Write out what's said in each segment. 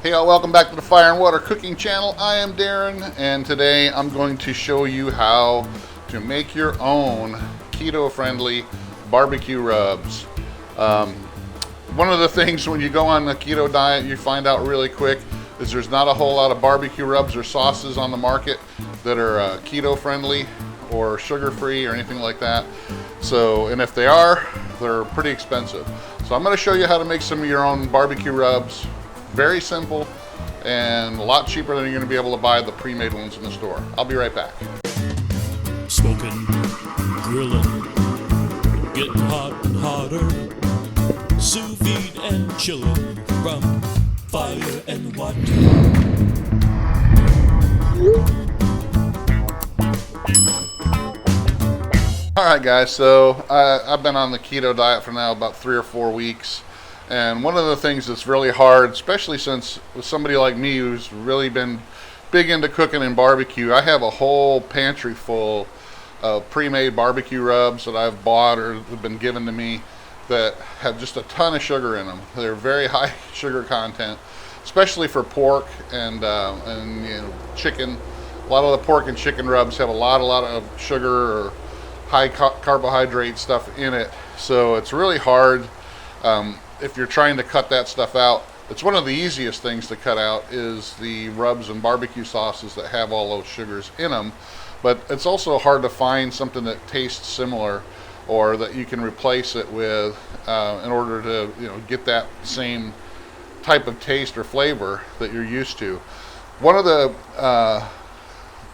Hey y'all, welcome back to the Fire and Water Cooking Channel. I am Darren, and today I'm going to show you how to make your own keto-friendly barbecue rubs. One of the things when you go on the keto diet you find out really quick is there's not a whole lot of barbecue rubs or sauces on the market that are keto-friendly or sugar-free or anything like that. So, and if they are, they're pretty expensive. So I'm going to show you how to make some of your own barbecue rubs. Very simple and a lot cheaper than you're going to be able to buy the pre-made ones in the store. I'll be right back. Smoking, grilling, getting hot and hotter, sous vide and chilling from fire and water. Alright guys, so I've been on the keto diet for now about 3 or 4 weeks. And one of the things that's really hard, especially since with somebody like me who's really been big into cooking and barbecue, I have a whole pantry full of pre-made barbecue rubs that I've bought or have been given to me that have just a ton of sugar in them. They're very high sugar content, especially for pork and you know, chicken. A lot of the pork and chicken rubs have a lot of sugar or high carbohydrate stuff in it. So it's really hard. If you're trying to cut that stuff out, it's one of the easiest things to cut out is the rubs and barbecue sauces that have all those sugars in them. But it's also hard to find something that tastes similar or that you can replace it with in order to, you know, get that same type of taste or flavor that you're used to. One of the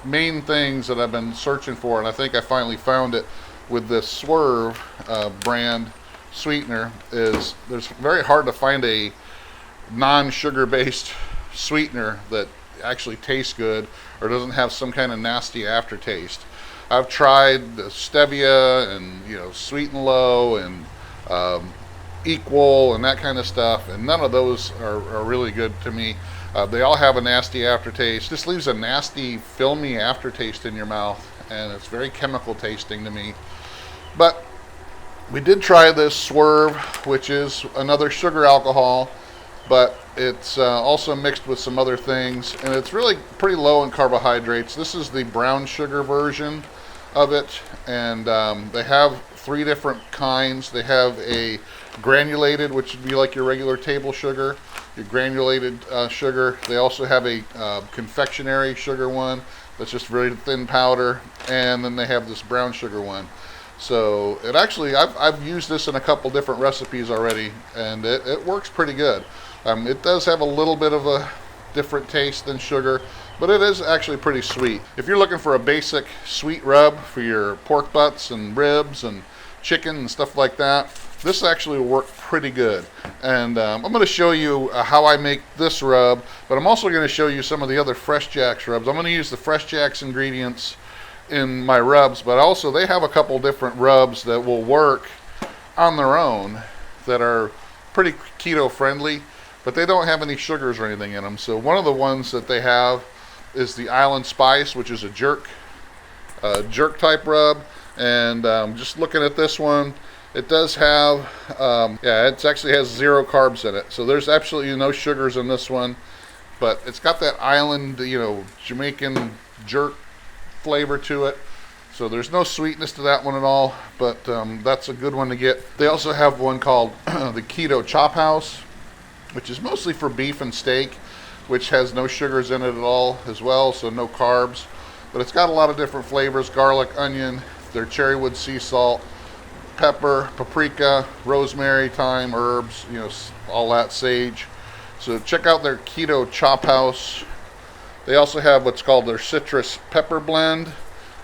main things that I've been searching for, and I think I finally found it with this Swerve brand sweetener, is there's very hard to find a non-sugar based sweetener that actually tastes good or doesn't have some kind of nasty aftertaste. I've tried the stevia and, you know, Sweet and Low and Equal and that kind of stuff, and none of those are really good to me. They all have a nasty aftertaste. This leaves a nasty, filmy aftertaste in your mouth, and it's very chemical tasting to me. But we did try this Swerve, which is another sugar alcohol, but it's also mixed with some other things, and it's really pretty low in carbohydrates. This is the brown sugar version of it, and they have 3 different kinds. They have a granulated, which would be like your regular table sugar, your granulated sugar. They also have a confectionery sugar one that's just very thin powder, and then they have this brown sugar one. So it actually, I've used this in a couple different recipes already, and it works pretty good. It does have a little bit of a different taste than sugar, but it is actually pretty sweet. If you're looking for a basic sweet rub for your pork butts and ribs and chicken and stuff like that, this actually will work pretty good. And I'm going to show you how I make this rub, but I'm also going to show you some of the other FreshJax rubs. I'm going to use the FreshJax ingredients in my rubs, but also they have a couple different rubs that will work on their own that are pretty keto friendly, but they don't have any sugars or anything in them. So one of the ones that they have is the Island Spice, which is a jerk type rub. And just looking at this one, it does have it actually has 0 carbs in it, so there's absolutely no sugars in this one, but it's got that island, you know, Jamaican jerk flavor to it, so there's no sweetness to that one at all, but that's a good one to get. They also have one called the Keto Chop House, which is mostly for beef and steak, which has no sugars in it at all as well, so no carbs, but it's got a lot of different flavors: garlic, onion, their cherrywood sea salt, pepper, paprika, rosemary, thyme, herbs, you know, all that, sage. So check out their Keto Chop House. They also have what's called their citrus pepper blend,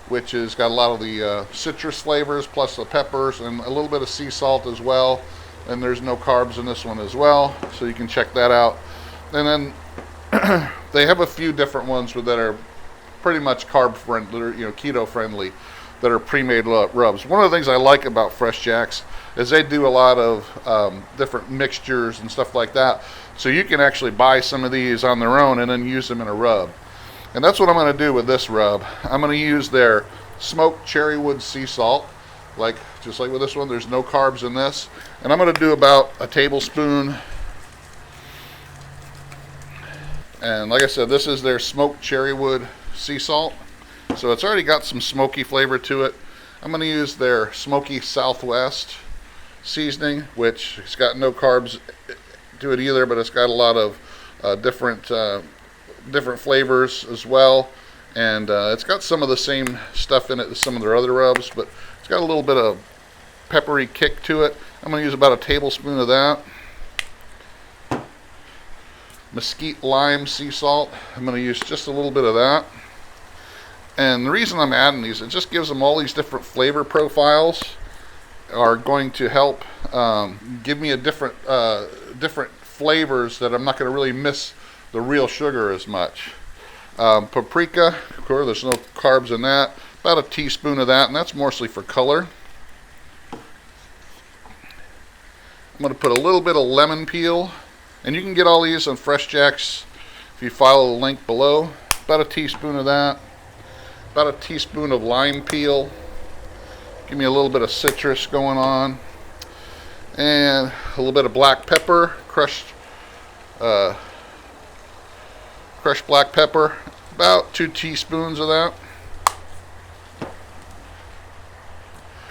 which has got a lot of the citrus flavors plus the peppers and a little bit of sea salt as well. And there's no carbs in this one as well, so you can check that out. And then they have a few different ones that are pretty much carb friendly, you know, keto friendly, that are pre-made rubs. One of the things I like about FreshJax is they do a lot of different mixtures and stuff like that. So you can actually buy some of these on their own and then use them in a rub. And that's what I'm going to do with this rub. I'm going to use their smoked cherrywood sea salt, just like with this one. There's no carbs in this. And I'm going to do about a tablespoon And like I said, this is their smoked cherrywood sea salt. So it's already got some smoky flavor to it. I'm going to use their Smoky Southwest seasoning, which has got no carbs to it either, but it's got a lot of different flavors as well. And it's got some of the same stuff in it as some of their other rubs, but it's got a little bit of peppery kick to it. I'm going to use about a tablespoon of that. Mesquite lime sea salt. I'm going to use just a little bit of that. And the reason I'm adding these, it just gives them all these different flavor profiles, are going to help give me a different flavors that I'm not going to really miss the real sugar as much. Paprika, of course, there's no carbs in that. About a teaspoon of that, and that's mostly for color. I'm going to put a little bit of lemon peel, and you can get all these on FreshJax if you follow the link below. About a teaspoon of that. About a teaspoon of lime peel. Give me a little bit of citrus going on. And a little bit of black pepper, crushed black pepper. About 2 teaspoons of that.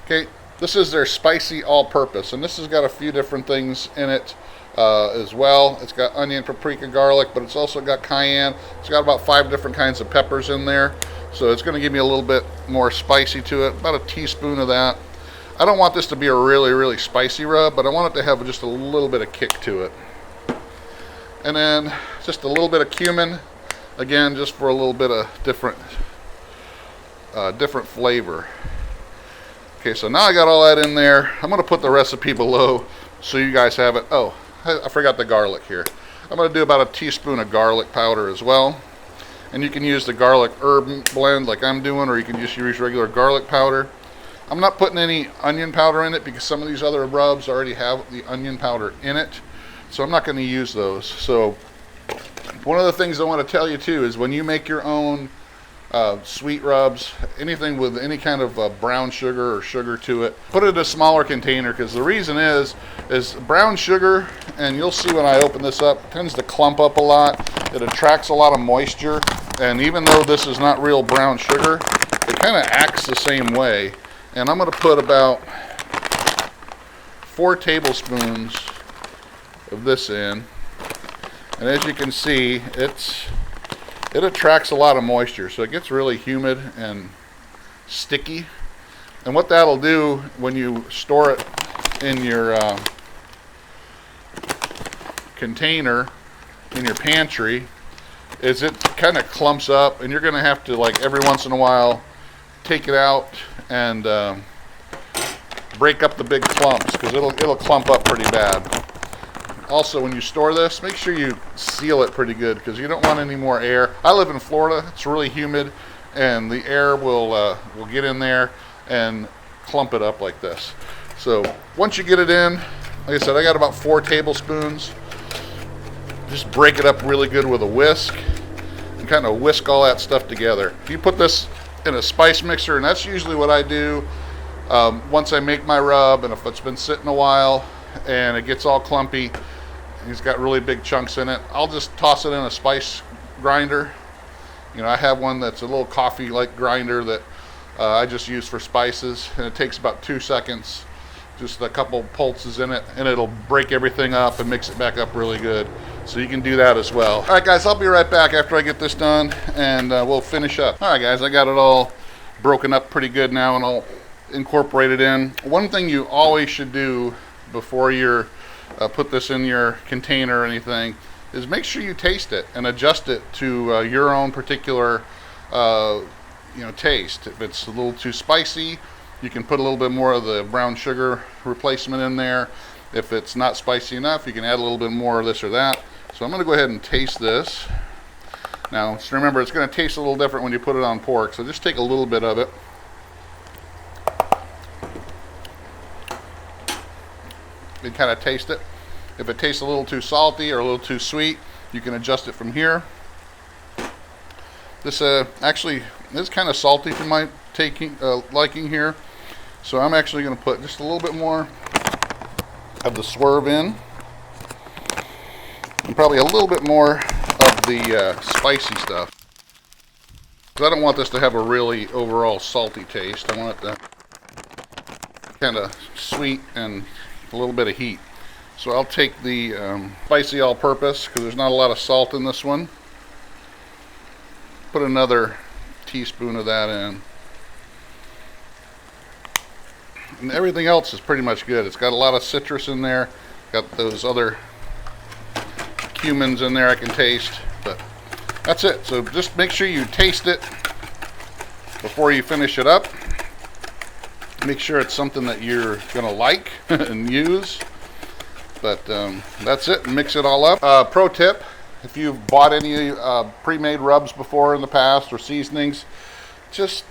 Okay, this is their spicy all-purpose, and this has got a few different things in it as well. It's got onion, paprika, garlic, but it's also got cayenne. It's got about 5 different kinds of peppers in there, so it's going to give me a little bit more spicy to it. About a teaspoon of that. I don't want this to be a really, really spicy rub, but I want it to have just a little bit of kick to it. And then just a little bit of cumin, again, just for a little bit of different flavor. Okay, so now I got all that in there. I'm going to put the recipe below so you guys have it. Oh, I forgot the garlic here. I'm going to do about a teaspoon of garlic powder as well. And you can use the garlic herb blend like I'm doing, or you can just use regular garlic powder. I'm not putting any onion powder in it because some of these other rubs already have the onion powder in it. So I'm not going to use those. So one of the things I want to tell you too is when you make your own sweet rubs, anything with any kind of brown sugar or sugar to it, put it in a smaller container, because the reason is brown sugar, and you'll see when I open this up, tends to clump up a lot. It attracts a lot of moisture, and even though this is not real brown sugar, it kind of acts the same way. And I'm going to put about 4 tablespoons of this in, and as you can see, it attracts a lot of moisture, so it gets really humid and sticky. And what that'll do when you store it in your container in your pantry is it kind of clumps up, and you're going to have to, like, every once in a while take it out and break up the big clumps, because it'll clump up pretty bad. Also, when you store this, make sure you seal it pretty good, because you don't want any more air. I live in Florida. It's really humid, and the air will get in there and clump it up like this. So once you get it in, like I said, I got about 4 tablespoons. Just break it up really good with a whisk and kind of whisk all that stuff together. If you put this in a spice mixer, and that's usually what I do once I make my rub, and if it's been sitting a while and it gets all clumpy, it's got really big chunks in it, I'll just toss it in a spice grinder. You know, I have one that's a little coffee-like grinder that I just use for spices, and it takes about 2 seconds, just a couple pulses in it, and it'll break everything up and mix it back up really good. So you can do that as well. All right, guys, I'll be right back after I get this done, and we'll finish up. All right, guys, I got it all broken up pretty good now, and I'll incorporate it in. One thing you always should do before you're put this in your container or anything is make sure you taste it and adjust it to your own particular taste. If it's a little too spicy, you can put a little bit more of the brown sugar replacement in there. If it's not spicy enough, you can add a little bit more of this or that. So I'm going to go ahead and taste this. Now, just remember, it's going to taste a little different when you put it on pork, so just take a little bit of it. And kind of taste it. If it tastes a little too salty or a little too sweet, you can adjust it from here. This actually is kind of salty for my liking here, so I'm actually going to put just a little bit more of the Swerve in, and probably a little bit more of the spicy stuff. Because I don't want this to have a really overall salty taste. I want it to kind of sweet and a little bit of heat. So I'll take the spicy all-purpose, because there's not a lot of salt in this one. Put another teaspoon of that in. And everything else is pretty much good. It's got a lot of citrus in there. Got those other cumins in there I can taste. But that's it. So just make sure you taste it before you finish it up. Make sure it's something that you're going to like and use. But that's it. Mix it all up. Pro tip, if you've bought any pre-made rubs before in the past or seasonings, just,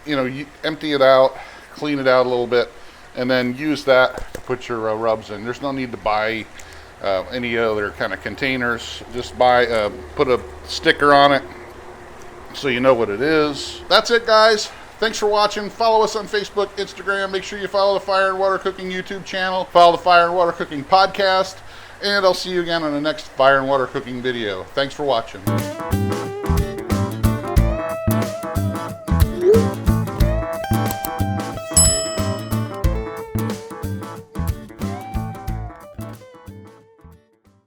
you empty it out, clean it out a little bit, and then use that to put your rubs in. There's no need to buy any other kind of containers. Just put a sticker on it so you know what it is. That's it, guys. Thanks for watching. Follow us on Facebook, Instagram. Make sure you follow the Fire and Water Cooking YouTube channel. Follow the Fire and Water Cooking podcast. And I'll see you again on the next Fire and Water Cooking video. Thanks for watching.